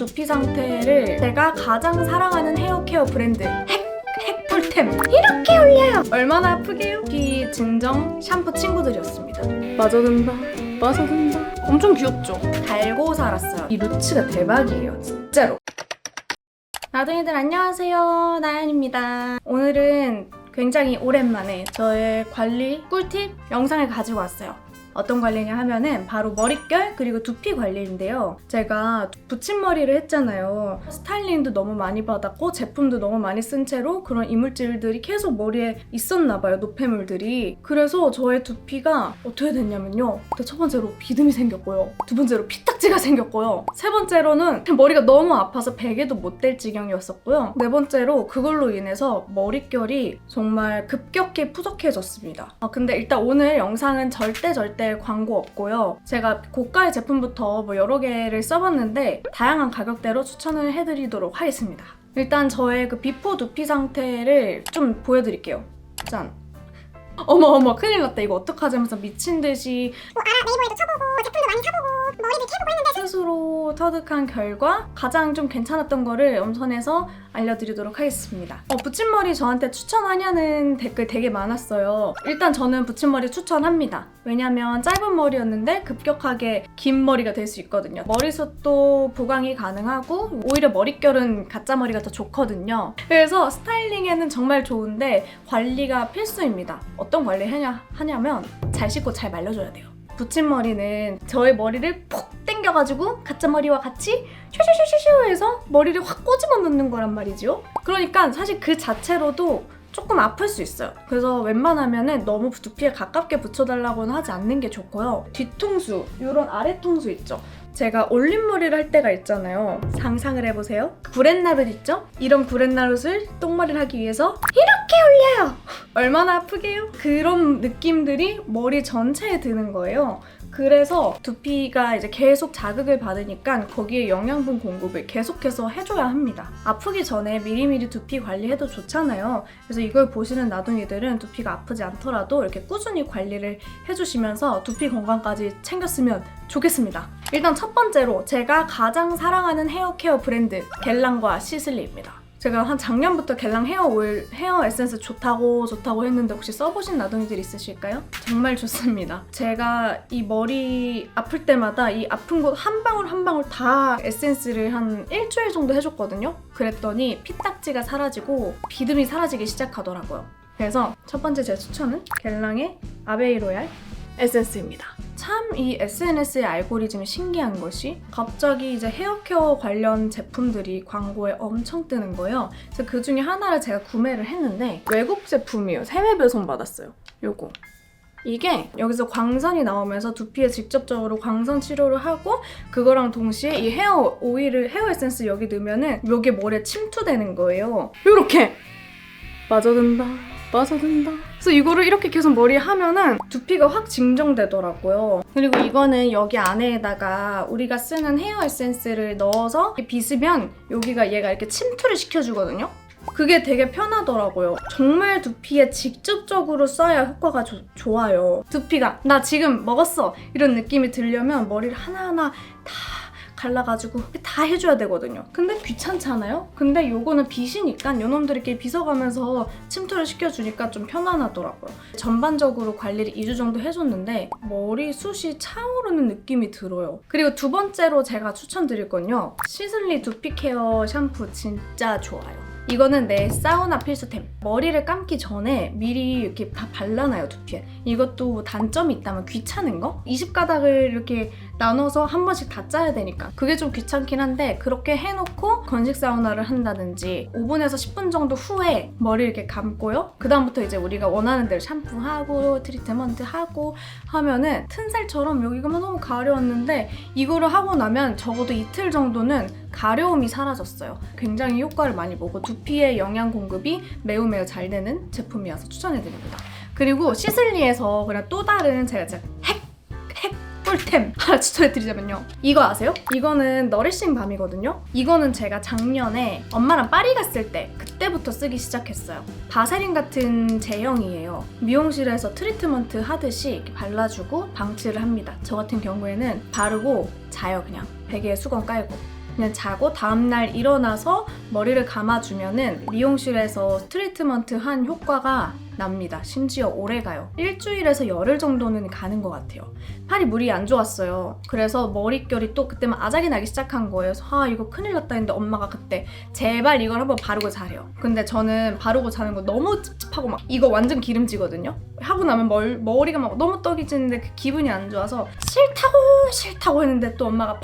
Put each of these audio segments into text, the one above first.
두피 상태를 제가 가장 사랑하는 헤어케어 브랜드 핵꿀템 이렇게 올려요. 얼마나 아프게요? 두피 진정 샴푸 친구들이었습니다. 빠져든다. 엄청 귀엽죠? 달고 살았어요. 이 루츠가 대박이에요, 진짜로. 나둥이들 안녕하세요, 나연입니다. 오늘은 굉장히 오랜만에 저의 관리 꿀팁 영상을 가지고 왔어요. 어떤 관리냐 하면은 바로 머릿결 그리고 두피 관리인데요. 제가 붙임머리를 했잖아요. 스타일링도 너무 많이 받았고 제품도 너무 많이 쓴 채로 그런 이물질들이 계속 머리에 있었나 봐요, 노폐물들이. 그래서 저의 두피가 어떻게 됐냐면요. 첫 번째로 비듬이 생겼고요. 두 번째로 피딱지가 생겼고요. 세 번째로는 머리가 너무 아파서 베개도 못 댈 지경이었었고요. 네 번째로 그걸로 인해서 머릿결이 정말 급격히 푸석해졌습니다. 근데 일단 오늘 영상은 절대 광고 없고요. 제가 고가의 제품부터 여러 개를 써봤는데 다양한 가격대로 추천을 해드리도록 하겠습니다. 일단 저의 그 비포 두피 상태를 좀 보여드릴게요. 짠! 어머 큰일 났다. 이거 어떡하지 하면서 미친 듯이 네이버에도 쳐보고 제품도 많이 사보고 머리도 캐보고 했는데 스스로 터득한 결과 가장 좀 괜찮았던 거를 엄선해서 알려드리도록 하겠습니다. 붙임머리 저한테 추천하냐는 댓글 되게 많았어요. 일단 저는 붙임머리 추천합니다. 왜냐면 짧은 머리였는데 급격하게 긴 머리가 될 수 있거든요. 머리숱도 보강이 가능하고 오히려 머릿결은 가짜 머리가 더 좋거든요. 그래서 스타일링에는 정말 좋은데 관리가 필수입니다. 어떤 관리 하냐면 잘 씻고 잘 말려줘야 돼요. 붙임머리는 저의 머리를 푹 당겨가지고 가짜 머리와 같이 슈슈슈슈 해서 머리를 확 꼬집어 넣는 거란 말이죠. 그러니까 사실 그 자체로도 조금 아플 수 있어요. 그래서 웬만하면은 너무 두피에 가깝게 붙여달라고는 하지 않는 게 좋고요. 뒤통수, 이런 아래통수 있죠. 제가 올림머리를 할 때가 있잖아요. 상상을 해보세요. 구렛나룻 있죠? 이런 구렛나룻을 똥머리를 하기 위해서 이렇게 올려요. 얼마나 아프게요? 그런 느낌들이 머리 전체에 드는 거예요. 그래서 두피가 이제 계속 자극을 받으니까 거기에 영양분 공급을 계속해서 해줘야 합니다. 아프기 전에 미리미리 두피 관리해도 좋잖아요. 그래서 이걸 보시는 나둥이들은 두피가 아프지 않더라도 이렇게 꾸준히 관리를 해주시면서 두피 건강까지 챙겼으면 좋겠습니다. 일단 첫 번째로 제가 가장 사랑하는 헤어케어 브랜드 겔랑과 시슬리입니다. 제가 한 작년부터 겔랑 헤어 에센스 좋다고 했는데 혹시 써보신 나둥이들 있으실까요? 정말 좋습니다. 제가 이 머리 아플 때마다 이 아픈 곳 한 방울 한 방울 다 에센스를 한 일주일 정도 해줬거든요. 그랬더니 피딱지가 사라지고 비듬이 사라지기 시작하더라고요. 그래서 첫 번째 제 추천은 겔랑의 아베이 로얄 에센스입니다. 참 이 SNS의 알고리즘이 신기한 것이 갑자기 이제 헤어케어 관련 제품들이 광고에 엄청 뜨는 거예요. 그래서 그 중에 하나를 제가 구매를 했는데 외국 제품이에요. 해외 배송 받았어요. 요거. 이게 여기서 광선이 나오면서 두피에 직접적으로 광선 치료를 하고 그거랑 동시에 이 헤어 에센스 여기 넣으면은 여기 머리에 침투되는 거예요. 요렇게! 빠져든다. 그래서 이거를 이렇게 계속 머리에 하면은 두피가 확 진정되더라고요. 그리고 이거는 여기 안에다가 우리가 쓰는 헤어 에센스를 넣어서 빗으면 여기가 얘가 이렇게 침투를 시켜주거든요. 그게 되게 편하더라고요. 정말 두피에 직접적으로 써야 효과가 좋아요. 두피가 나 지금 먹었어 이런 느낌이 들려면 머리를 하나하나 다 갈라가지고 다 해줘야 되거든요. 근데 귀찮잖아요? 근데 요거는 빗이니까 요놈들끼리 빗어가면서 침투를 시켜주니까 좀 편안하더라고요. 전반적으로 관리를 2주 정도 해줬는데 머리숱이 차오르는 느낌이 들어요. 그리고 두 번째로 제가 추천드릴 건요. 시슬리 두피 케어 샴푸 진짜 좋아요. 이거는 내 사우나 필수템. 머리를 감기 전에 미리 이렇게 다 발라놔요, 두피에. 이것도 단점이 있다면 귀찮은 거? 20가닥을 이렇게 나눠서 한 번씩 다 짜야 되니까 그게 좀 귀찮긴 한데 그렇게 해놓고 건식 사우나를 한다든지 5분에서 10분 정도 후에 머리 이렇게 감고요. 그 다음부터 이제 우리가 원하는 대로 샴푸하고 트리트먼트 하고 하면은 튼살처럼 여기가 너무 가려웠는데 이거를 하고 나면 적어도 이틀 정도는 가려움이 사라졌어요. 굉장히 효과를 많이 보고 두피의 영양 공급이 매우 잘 되는 제품이어서 추천해드립니다. 그리고 시슬리에서 그냥 또 다른 제가 꿀템 하나 추천해드리자면요. 이거 아세요? 이거는 너리싱 밤이거든요. 이거는 제가 작년에 엄마랑 파리 갔을 때 그때부터 쓰기 시작했어요. 바세린 같은 제형이에요. 미용실에서 트리트먼트 하듯이 이렇게 발라주고 방치를 합니다. 저 같은 경우에는 바르고 자요. 그냥 베개에 수건 깔고. 그냥 자고 다음날 일어나서 머리를 감아주면은 미용실에서 트리트먼트 한 효과가 납니다. 심지어 오래가요. 일주일에서 열흘 정도는 가는 것 같아요. 팔이 물이 안 좋았어요. 그래서 머릿결이 또 그때만 아작이 나기 시작한 거예요. 그래서 이거 큰일 났다 했는데 엄마가 그때 제발 이걸 한번 바르고 자래요. 근데 저는 바르고 자는 거 너무 찝찝하고 막 이거 완전 기름지거든요. 하고 나면 머리가 막 너무 떡이 지는데 그 기분이 안 좋아서 싫다고 했는데 또 엄마가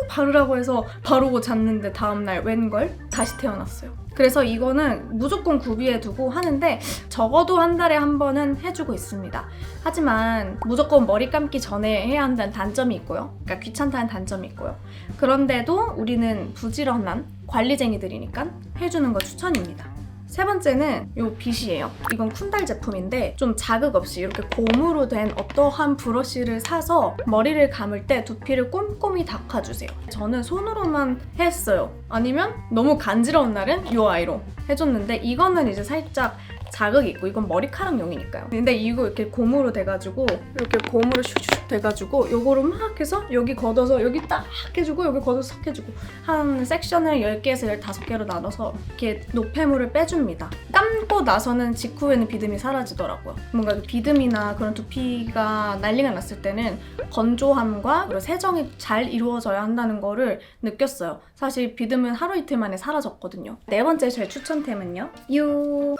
바르라고 해서 바르고 잤는데 다음날 웬걸? 다시 태어났어요. 그래서 이거는 무조건 구비해 두고 하는데 적어도 한 달에 한 번은 해주고 있습니다. 하지만 무조건 머리 감기 전에 해야 한다는 단점이 있고요. 그러니까 귀찮다는 단점이 있고요. 그런데도 우리는 부지런한 관리쟁이들이니까 해주는 거 추천입니다. 세 번째는 이 빗이에요. 이건 쿤달 제품인데 좀 자극 없이 이렇게 고무로 된 어떠한 브러쉬를 사서 머리를 감을 때 두피를 꼼꼼히 닦아주세요. 저는 손으로만 했어요. 아니면 너무 간지러운 날은 이 아이로 해줬는데 이거는 이제 살짝 자극이 있고 이건 머리카락용이니까요. 근데 이거 이렇게 고무로 돼가지고 이렇게 고무로 슉슉 돼가지고 요거로 막 해서 여기 걷어서 여기 딱 해주고 여기 걷어서 싹 해주고 한 섹션을 10개에서 15개로 나눠서 이렇게 노폐물을 빼줍니다. 감고 나서는 직후에는 비듬이 사라지더라고요. 뭔가 그 비듬이나 그런 두피가 난리가 났을 때는 건조함과 그리고 세정이 잘 이루어져야 한다는 거를 느꼈어요. 사실 비듬은 하루 이틀 만에 사라졌거든요. 네 번째 제 추천템은요. 이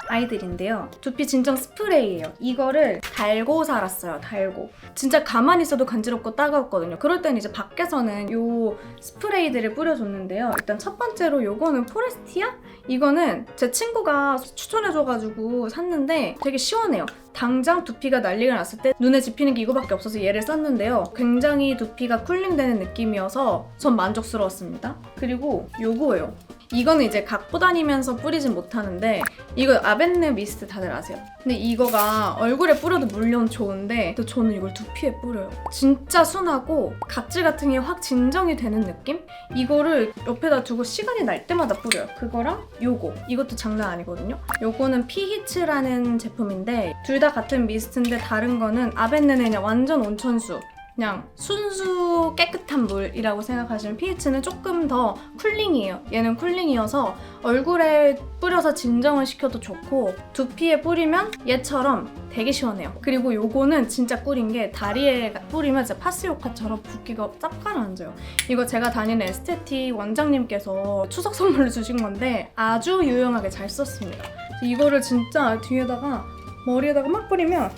아이들인데요. 두피 진정 스프레이예요. 이거를 달고 살았어요. 달고. 진짜 가만히 있어도 간지럽고 따가웠거든요. 그럴 땐 이제 밖에서는 이 스프레이들을 뿌려줬는데요. 일단 첫 번째로 요거는 포레스티아? 이거는 제 친구가 추천해줘가지고 샀는데 되게 시원해요. 당장 두피가 난리가 났을 때 눈에 집히는 게 이거밖에 없어서 얘를 썼는데요. 굉장히 두피가 쿨링되는 느낌이어서 전 만족스러웠습니다. 그리고 요거예요. 이거는 이제 갖고 다니면서 뿌리진 못하는데 이거 아벤느 미스트 다들 아세요? 근데 이거가 얼굴에 뿌려도 물론 좋은데 또 저는 이걸 두피에 뿌려요. 진짜 순하고 각질 같은 게 확 진정이 되는 느낌? 이거를 옆에다 두고 시간이 날 때마다 뿌려요. 그거랑 요거. 이것도 장난 아니거든요. 요거는 피히츠라는 제품인데 둘 다 같은 미스트인데 다른 거는 아벤느는 그냥 완전 온천수. 그냥 순수 깨끗한 물이라고 생각하시면 pH는 조금 더 쿨링이에요. 얘는 쿨링이어서 얼굴에 뿌려서 진정을 시켜도 좋고 두피에 뿌리면 얘처럼 되게 시원해요. 그리고 요거는 진짜 꿀인 게 다리에 뿌리면 진짜 파스 효과처럼 붓기가 싹 가라앉아요. 이거 제가 다니는 에스테틱 원장님께서 추석 선물로 주신 건데 아주 유용하게 잘 썼습니다. 이거를 진짜 뒤에다가 머리에다가 막 뿌리면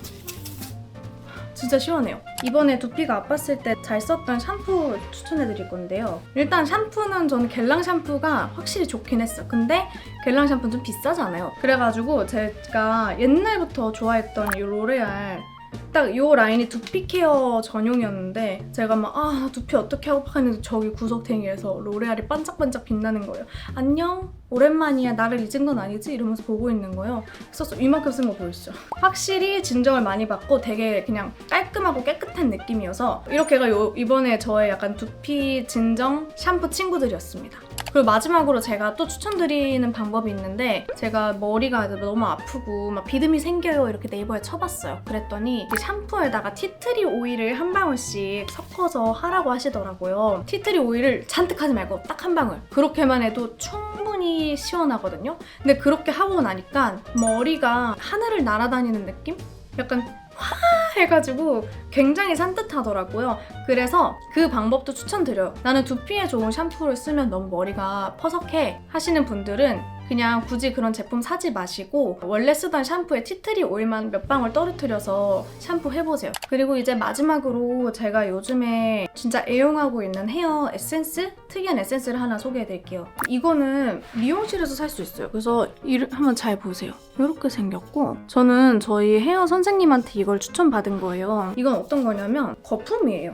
진짜 시원해요. 이번에 두피가 아팠을 때 잘 썼던 샴푸 추천해드릴 건데요. 일단 샴푸는 저는 겔랑 샴푸가 확실히 좋긴 했어. 근데 겔랑 샴푸는 좀 비싸잖아요. 그래가지고 제가 옛날부터 좋아했던 이 로레알 딱 이 라인이 두피 케어 전용이었는데 제가 막 나 두피 어떻게 하고 했는데 저기 구석탱이에서 로레알이 반짝반짝 빛나는 거예요. 안녕? 오랜만이야. 나를 잊은 건 아니지? 이러면서 보고 있는 거예요. 그래서 이만큼 쓴 거 보이시죠? 확실히 진정을 많이 받고 되게 그냥 깔끔하고 깨끗한 느낌이어서 이렇게가 이번에 저의 약간 두피 진정 샴푸 친구들이었습니다. 그리고 마지막으로 제가 또 추천드리는 방법이 있는데 제가 머리가 너무 아프고 막 비듬이 생겨요 이렇게 네이버에 쳐봤어요. 그랬더니 이 샴푸에다가 티트리 오일을 한 방울씩 섞어서 하라고 하시더라고요. 티트리 오일을 잔뜩 하지 말고 딱 한 방울. 그렇게만 해도 충분히 시원하거든요. 근데 그렇게 하고 나니까 머리가 하늘을 날아다니는 느낌? 약간 화 해가지고 굉장히 산뜻하더라고요. 그래서 그 방법도 추천드려요. 나는 두피에 좋은 샴푸를 쓰면 너무 머리가 퍼석해 하시는 분들은 그냥 굳이 그런 제품 사지 마시고 원래 쓰던 샴푸에 티트리 오일만 몇 방울 떨어뜨려서 샴푸 해보세요. 그리고 이제 마지막으로 제가 요즘에 진짜 애용하고 있는 헤어 에센스? 특이한 에센스를 하나 소개해드릴게요. 이거는 미용실에서 살 수 있어요. 그래서 한번 잘 보세요. 이렇게 생겼고 저는 저희 헤어 선생님한테 이걸 추천받은 거예요. 이건 어떤 거냐면 거품이에요.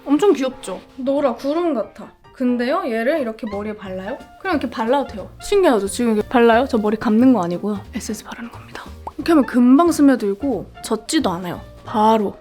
엄청 귀엽죠? 노라 구름 같아. 근데요, 얘를 이렇게 머리에 발라요? 그냥 이렇게 발라도 돼요. 신기하죠? 지금 이렇게 발라요? 저 머리 감는 거 아니고요. 에센스 바르는 겁니다. 이렇게 하면 금방 스며들고 젖지도 않아요. 바로.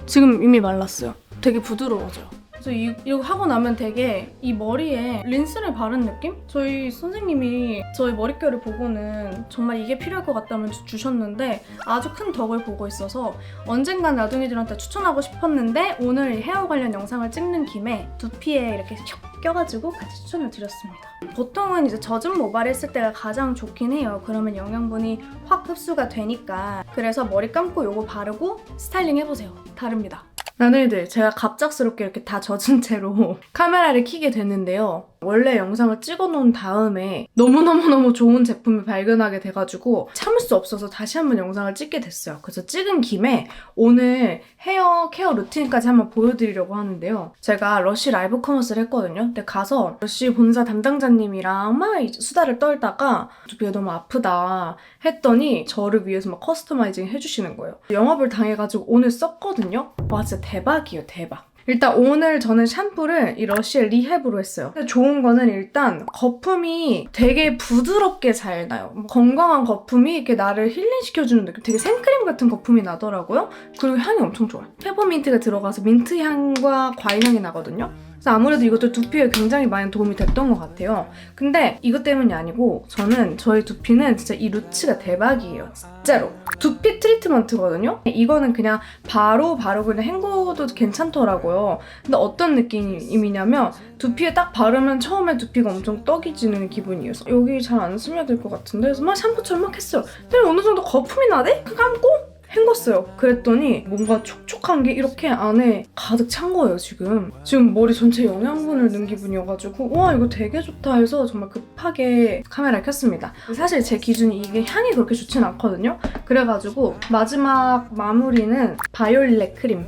지금 이미 말랐어요. 되게 부드러워져요. 그래서 이거 하고 나면 되게 이 머리에 린스를 바른 느낌? 저희 선생님이 저희 머릿결을 보고는 정말 이게 필요할 것 같다면 주셨는데 아주 큰 덕을 보고 있어서 언젠간 나둥이들한테 추천하고 싶었는데 오늘 헤어 관련 영상을 찍는 김에 두피에 이렇게 슉 껴가지고 같이 추천을 드렸습니다. 보통은 이제 젖은 모발 했을 때가 가장 좋긴 해요. 그러면 영양분이 확 흡수가 되니까. 그래서 머리 감고 요거 바르고 스타일링 해보세요. 다릅니다. 나누이들, 제가 갑작스럽게 이렇게 다 젖은 채로 카메라를 켜게 됐는데요. 원래 영상을 찍어놓은 다음에 너무너무너무 좋은 제품을 발견하게 돼가지고 참을 수 없어서 다시 한번 영상을 찍게 됐어요. 그래서 찍은 김에 오늘 헤어 케어 루틴까지 한번 보여드리려고 하는데요. 제가 러쉬 라이브 커머스를 했거든요. 근데 가서 러쉬 본사 담당자님이랑 막 수다를 떨다가 두피가 너무 아프다 했더니 저를 위해서 막 커스터마이징 해주시는 거예요. 영업을 당해가지고 오늘 썼거든요. 와 진짜 대박이에요, 대박. 일단 오늘 저는 샴푸를 이 러쉬의 리헵으로 했어요. 근데 좋은 거는 일단 거품이 되게 부드럽게 잘 나요. 건강한 거품이 이렇게 나를 힐링시켜주는 느낌. 되게 생크림 같은 거품이 나더라고요. 그리고 향이 엄청 좋아요. 페퍼민트가 들어가서 민트 향과 과일 향이 나거든요. 그래서 아무래도 이것도 두피에 굉장히 많이 도움이 됐던 것 같아요. 근데 이것 때문이 아니고 저는 저희 두피는 진짜 이 루츠가 대박이에요. 진짜로. 두피 트리트먼트거든요? 이거는 그냥 바로 그냥 헹궈도 괜찮더라고요. 근데 어떤 느낌이냐면 두피에 딱 바르면 처음에 두피가 엄청 떡이지는 기분이에요. 여기 잘 안 스며들 것 같은데 그래서 막 샴푸처럼 막 했어요. 근데 어느 정도 거품이 나대? 감고 헹궜어요. 그랬더니 뭔가 촉촉한 게 이렇게 안에 가득 찬 거예요, 지금. 지금 머리 전체 영양분을 넣은 기분이어가지고 와 이거 되게 좋다 해서 정말 급하게 카메라를 켰습니다. 사실 제 기준이 이게 향이 그렇게 좋진 않거든요. 그래가지고 마지막 마무리는 바이올렛 크림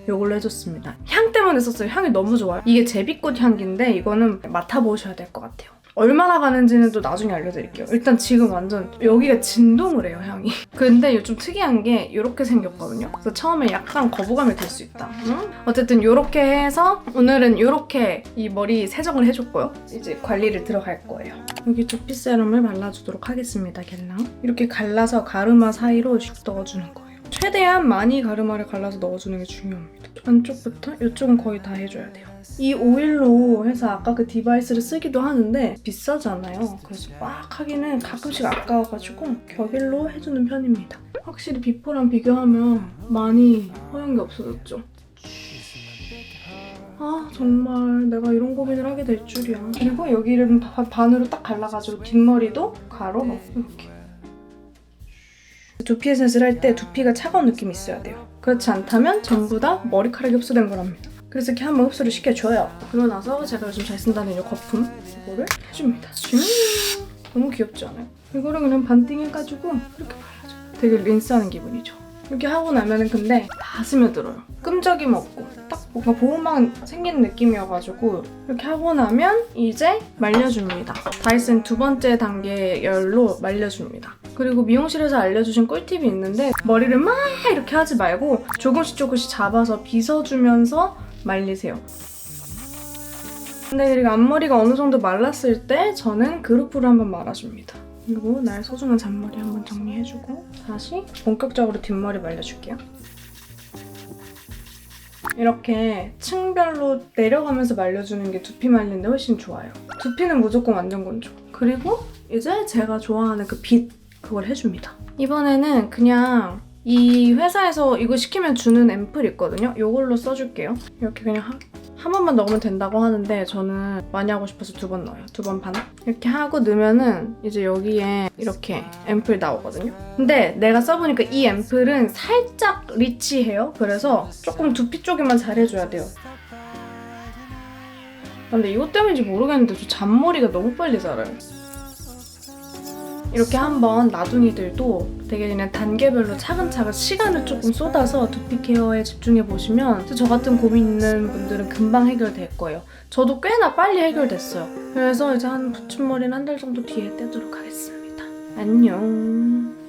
이걸로 해줬습니다. 향 때문에 썼어요. 향이 너무 좋아요. 이게 제비꽃 향기인데 이거는 맡아보셔야 될 것 같아요. 얼마나 가는지는 또 나중에 알려드릴게요. 일단 지금 완전 여기가 진동을 해요, 향이. 근데 이거 좀 특이한 게 이렇게 생겼거든요. 그래서 처음에 약간 거부감이 들 수 있다. 어쨌든 이렇게 해서 오늘은 이렇게 이 머리 세정을 해줬고요. 이제 관리를 들어갈 거예요. 여기 두피 세럼을 발라주도록 하겠습니다, 겔랑. 이렇게 갈라서 가르마 사이로 슉 넣어주는 거예요. 최대한 많이 가르마를 갈라서 넣어주는 게 중요합니다. 안쪽부터 이쪽은 거의 다 해줘야 돼요. 이 오일로 해서 아까 그 디바이스를 쓰기도 하는데 비싸잖아요. 그래서 막 하기는 가끔씩 아까워가지고 격일로 해주는 편입니다. 확실히 비포랑 비교하면 많이 허연 게 없어졌죠. 아 정말 내가 이런 고민을 하게 될 줄이야. 그리고 여기를 반으로 딱 갈라가지고 뒷머리도 가로 이렇게. 두피 에센스를 할 때 두피가 차가운 느낌이 있어야 돼요. 그렇지 않다면 전부 다 머리카락이 흡수된 거랍니다. 그래서 이렇게 한번 흡수를 시켜줘요. 그러고 나서 제가 요즘 잘 쓴다는 이 거품 이거를 해줍니다. 너무 귀엽지 않아요? 이거를 그냥 반띵 해가지고 이렇게 발라줘요. 되게 린스하는 기분이죠. 이렇게 하고 나면은 근데 다 스며들어요. 끈적임 없고 딱 뭔가 보호막 생기는 느낌이어가지고 이렇게 하고 나면 이제 말려줍니다. 다이슨 두 번째 단계 열로 말려줍니다. 그리고 미용실에서 알려주신 꿀팁이 있는데 머리를 막 이렇게 하지 말고 조금씩 잡아서 빗어주면서 말리세요. 근데 그리고 앞머리가 어느 정도 말랐을 때 저는 그루프로 한번 말아줍니다. 그리고 나의 소중한 잔머리 한번 정리해주고 다시 본격적으로 뒷머리 말려줄게요. 이렇게 층별로 내려가면서 말려주는 게 두피 말리는데 훨씬 좋아요. 두피는 무조건 완전 건조. 그리고 이제 제가 좋아하는 그 빗 그걸 해줍니다. 이번에는 그냥 이 회사에서 이거 시키면 주는 앰플 있거든요. 이걸로 써줄게요. 이렇게 그냥 한 번만 넣으면 된다고 하는데 저는 많이 하고 싶어서 2번 넣어요. 2번 반. 이렇게 하고 넣으면은 이제 여기에 이렇게 앰플 나오거든요. 근데 내가 써보니까 이 앰플은 살짝 리치해요. 그래서 조금 두피 쪽에만 잘해줘야 돼요. 근데 이것 때문인지 모르겠는데 저 잔머리가 너무 빨리 자라요. 이렇게 한번 나둥이들도 되게 그냥 단계별로 차근차근 시간을 조금 쏟아서 두피 케어에 집중해보시면 저 같은 고민 있는 분들은 금방 해결될 거예요. 저도 꽤나 빨리 해결됐어요. 그래서 이제 한 붙임머리는 한 달 정도 뒤에 떼도록 하겠습니다. 안녕.